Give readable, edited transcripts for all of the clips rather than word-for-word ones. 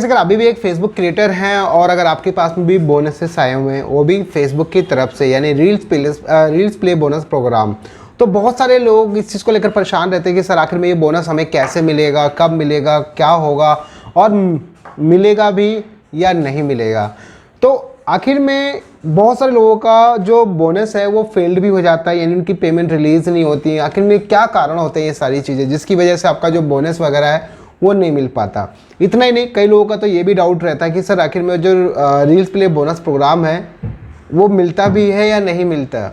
अगर अभी भी एक फेसबुक क्रिएटर हैं और अगर आपके पास में भी बोनसेस आए हुए हैं वो भी फेसबुक की तरफ से, यानी रील्स प्ले बोनस प्रोग्राम, तो बहुत सारे लोग इस चीज़ को लेकर परेशान रहते हैं कि सर आखिर में ये बोनस हमें कैसे मिलेगा, कब मिलेगा, क्या होगा और मिलेगा भी या नहीं मिलेगा। तो आखिर में बहुत सारे लोगों का जो बोनस है वो फेल्ड भी हो जाता है, यानी उनकी पेमेंट रिलीज़ नहीं होती है। आखिर में क्या कारण होते हैं ये सारी चीज़ें जिसकी वजह से आपका जो बोनस वगैरह है वो नहीं मिल पाता। इतना ही नहीं, कई लोगों का तो ये भी डाउट रहता है कि सर आखिर में जो रील्स प्ले बोनस प्रोग्राम है वो मिलता भी है या नहीं मिलता,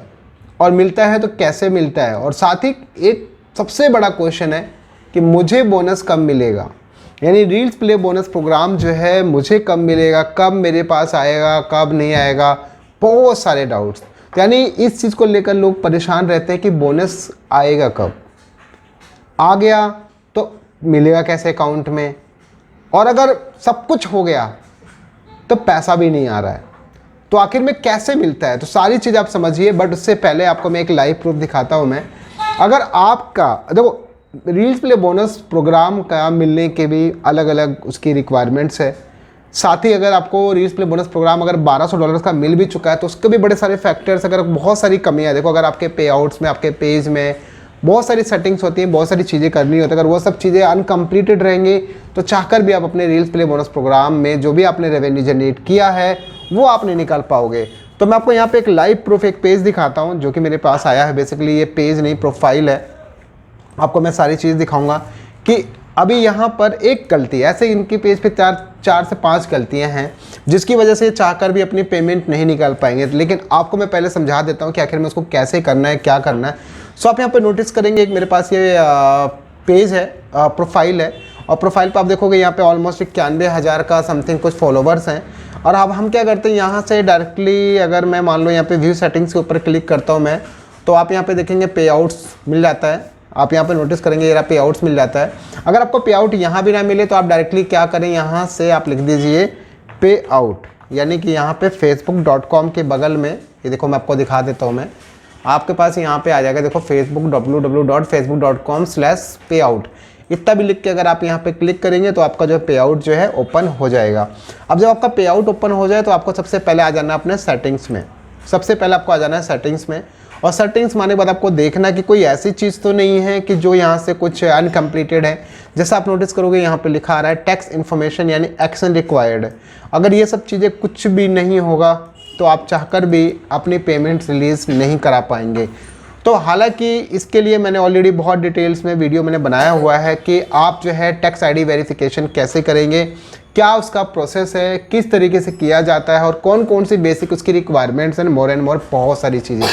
और मिलता है तो कैसे मिलता है, और साथ ही एक सबसे बड़ा क्वेश्चन है कि मुझे बोनस कब मिलेगा, यानी रील्स प्ले बोनस प्रोग्राम जो है मुझे कब मिलेगा, कब मेरे पास आएगा, कब नहीं आएगा, बहुत सारे डाउट्स। यानी इस चीज़ को लेकर लोग परेशान रहते हैं कि बोनस आएगा कब, आ गया तो मिलेगा कैसे अकाउंट में, और अगर सब कुछ हो गया तो पैसा भी नहीं आ रहा है, तो आखिर में कैसे मिलता है। तो सारी चीज़ आप समझिए, बट उससे पहले आपको मैं एक लाइव प्रूफ दिखाता हूँ। मैं अगर आपका देखो रील्स प्ले बोनस प्रोग्राम का मिलने के भी अलग अलग उसकी रिक्वायरमेंट्स है। साथ ही अगर आपको रील्स प्ले बोनस प्रोग्राम अगर $1200 का मिल भी चुका है तो उसके भी बड़े सारे फैक्टर्स, अगर बहुत सारी कमियाँ, देखो अगर आपके पे आउट्स में, आपके पेज में बहुत सारी सेटिंग्स होती हैं, बहुत सारी चीज़ें करनी होती है, अगर वो सब चीज़ें अनकम्प्लीटेड रहेंगी तो चाहकर भी आप अपने रील्स प्ले बोनस प्रोग्राम में जो भी आपने रेवेन्यू जनरेट किया है वो आप नहीं निकाल पाओगे। तो मैं आपको यहाँ पे एक लाइव प्रूफ, एक पेज दिखाता हूँ जो कि मेरे पास आया है। बेसिकली ये पेज नहीं, प्रोफाइल है। आपको मैं सारी चीज़ दिखाऊंगा कि अभी यहाँ पर एक गलती, ऐसे इनके पेज पे चार से 5 गलतियाँ हैं जिसकी वजह से चाहकर भी अपनी पेमेंट नहीं निकाल पाएंगे। लेकिन आपको मैं पहले समझा देता हूँ कि आखिर में उसको कैसे करना है, क्या करना है। सो आप यहाँ पे नोटिस करेंगे, एक मेरे पास ये पेज है, प्रोफाइल है, और प्रोफाइल पे आप देखोगे यहाँ पे ऑलमोस्ट 91,000 का समथिंग कुछ फॉलोवर्स हैं। और अब हम क्या करते हैं, यहाँ से डायरेक्टली अगर मैं मान लो यहाँ पे व्यू सेटिंग्स के ऊपर क्लिक करता हूँ मैं, तो आप यहाँ पे देखेंगे पे आउट्स मिल जाता है। आप यहाँ पे नोटिस करेंगे ये पे आउट्स मिल जाता है। अगर आपको पे आउट यहाँ भी ना मिले तो आप डायरेक्टली क्या करें, यहाँ से आप लिख दीजिए पे आउट, यानी कि यहाँ पे facebook.com के बगल में, ये देखो मैं आपको दिखा देता हूँ, मैं आपके पास यहाँ पे आ जाएगा, देखो www.facebook.com/payout, इतना भी लिख के अगर आप यहाँ पे क्लिक करेंगे तो आपका जो पे आउट जो है ओपन हो जाएगा। अब जब आपका पे आउट ओपन हो जाए तो आपको सबसे पहले आ जाना अपने सेटिंग्स में, सबसे पहले आपको आ जाना है सेटिंग्स में। और सेटिंग्स माने के बाद आपको देखना कि कोई ऐसी चीज़ तो नहीं है कि जो यहाँ से कुछ अनकम्प्लीटेड है। जैसा आप नोटिस करोगे यहाँ पे लिखा आ रहा है टैक्स इन्फॉर्मेशन, यानी एक्शन रिक्वायर्ड। अगर ये सब चीज़ें कुछ भी नहीं होगा तो आप चाहकर भी अपनी पेमेंट रिलीज़ नहीं करा पाएंगे। तो हालांकि इसके लिए मैंने ऑलरेडी बहुत डिटेल्स में वीडियो मैंने बनाया हुआ है कि आप जो है टैक्स आईडी वेरिफिकेशन कैसे करेंगे, क्या उसका प्रोसेस है, किस तरीके से किया जाता है और कौन कौन सी बेसिक उसकी रिक्वायरमेंट्स एंड मोर बहुत सारी चीज़ें।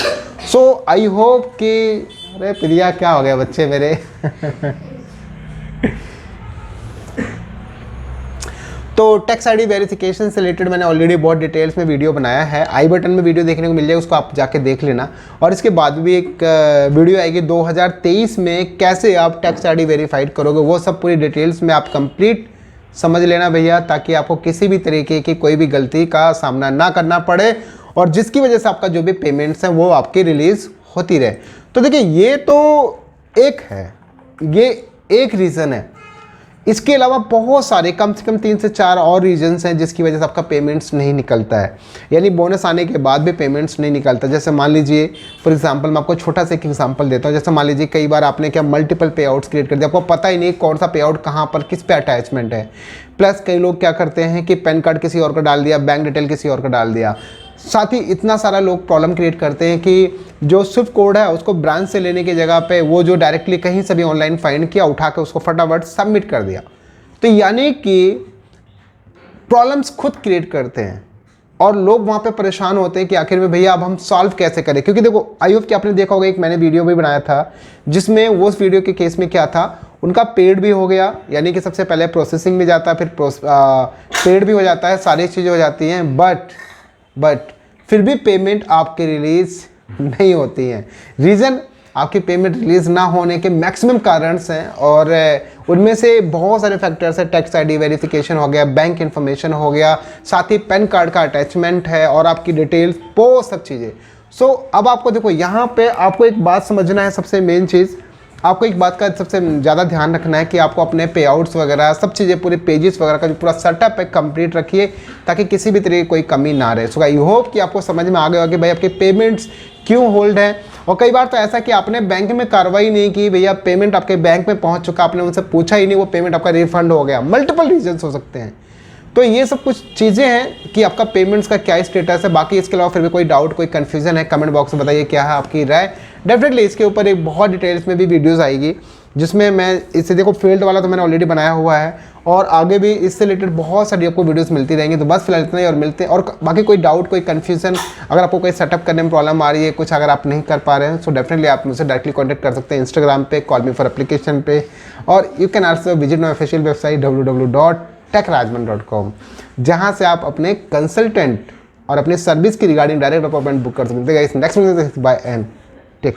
सो आई होप कि, अरे प्रिया क्या हो गया बच्चे मेरे तो टैक्स आईडी वेरिफिकेशन से रिलेटेड मैंने ऑलरेडी बहुत डिटेल्स में वीडियो बनाया है, आई बटन में वीडियो देखने को मिल जाएगा, उसको आप जाके देख लेना। और इसके बाद भी एक वीडियो आएगी 2023 में कैसे आप टैक्स आईडी वेरीफाइड करोगे, वो सब पूरी डिटेल्स में आप कंप्लीट समझ लेना भैया, ताकि आपको किसी भी तरीके की कोई भी गलती का सामना ना करना पड़े और जिसकी वजह से आपका जो भी पेमेंट्स हैं वो आपकी रिलीज़ होती रहे। तो देखिए ये तो एक है, ये एक रीज़न है। इसके अलावा बहुत सारे, कम से कम 3 से 4 और रीजंस हैं जिसकी वजह से आपका पेमेंट्स नहीं निकलता है, यानी बोनस आने के बाद भी पेमेंट्स नहीं निकलता। जैसे मान लीजिए फॉर एग्जांपल, मैं आपको छोटा सा एक एग्जांपल देता हूँ। जैसे मान लीजिए कई बार आपने क्या मल्टीपल पे आउट्स क्रिएट कर दिया, आपको पता ही नहीं कौन सा पे आउट कहाँ पर किस पे अटैचमेंट है। प्लस कई लोग क्या करते हैं कि पैन कार्ड किसी और का डाल दिया, बैंक डिटेल किसी और का डाल दिया। साथ ही इतना सारा लोग प्रॉब्लम क्रिएट करते हैं कि जो स्विफ्ट कोड है उसको ब्रांच से लेने की जगह पे वो जो डायरेक्टली कहीं से भी ऑनलाइन फाइंड किया, उठा के उसको फटाफट सबमिट कर दिया। तो यानी कि प्रॉब्लम्स खुद क्रिएट करते हैं और लोग वहाँ पे परेशान होते हैं कि आखिर में भैया अब हम सॉल्व कैसे करें। क्योंकि देखो आई होप कि आपने देखा होगा, एक मैंने वीडियो भी बनाया था जिसमें वो उस वीडियो के केस में क्या था, उनका पेड भी हो गया, यानी कि सबसे पहले प्रोसेसिंग में जाता है, फिर पेड भी हो जाता है, सारी चीज़ें हो जाती हैं, बट फिर भी पेमेंट आपकी रिलीज़ नहीं होती हैं। रीज़न, आपकी पेमेंट रिलीज़ ना होने के मैक्सिमम कारण हैं और उनमें से बहुत सारे फैक्टर्स हैं। टैक्स आईडी वेरिफिकेशन हो गया, बैंक इन्फॉर्मेशन हो गया, साथ ही पैन कार्ड का अटैचमेंट है और आपकी डिटेल्स, बहुत सब चीज़ें। सो अब आपको देखो यहाँ पे आपको एक बात समझना है, सबसे मेन चीज़ आपको एक बात का सबसे ज़्यादा ध्यान रखना है कि आपको अपने पे आउट्स वगैरह सब चीज़ें पूरे पेजेस वगैरह का जो पूरा सेटअप है कंप्लीट रखिए, ताकि किसी भी तरह की कोई कमी ना रहे। सो आई होप कि आपको समझ में आ गया होगा कि भाई आपके पेमेंट्स क्यों होल्ड है। और कई बार तो ऐसा कि आपने बैंक में कार्रवाई नहीं की, भैया पेमेंट आपके बैंक में पहुंच चुका, आपने उनसे पूछा ही नहीं, वो पेमेंट आपका रिफंड हो गया। मल्टीपल रीजन्स हो सकते हैं। तो ये सब कुछ चीज़ें हैं कि आपका पेमेंट्स का क्या स्टेटस है। बाकी इसके अलावा फिर भी कोई डाउट, कोई कन्फ्यूजन है, कमेंट बॉक्स में बताइए क्या है आपकी राय। डेफिनेटली इसके ऊपर एक बहुत डिटेल्स में भी वीडियोस आएगी, जिसमें मैं इससे देखो फील्ड वाला तो मैंने ऑलरेडी बनाया हुआ है, और आगे भी इससे रिलेटेड बहुत सारी आपको वीडियोस मिलती रहेंगी। तो बस फिलहाल इतना ही, और मिलते हैं। और बाकी कोई डाउट, कोई कन्फ्यूजन, अगर आपको कोई सेटअप करने में प्रॉब्लम आ रही है, कुछ अगर आप नहीं कर पा रहे हैं, सो डेफिनेटली आप मुझसे डायरेक्टली कॉन्टैक्ट कर सकते हैं इंस्टाग्राम पे, कॉल मी फॉर एप्लीकेशन पे, और you can also visit my official website www.techrajman.com, जहाँ से आप अपने कंसल्टेंट और अपने सर्विस की रिगार्डिंग डायरेक्ट अपॉइंटमेंट बुक कर सकते हैं। Next video bye and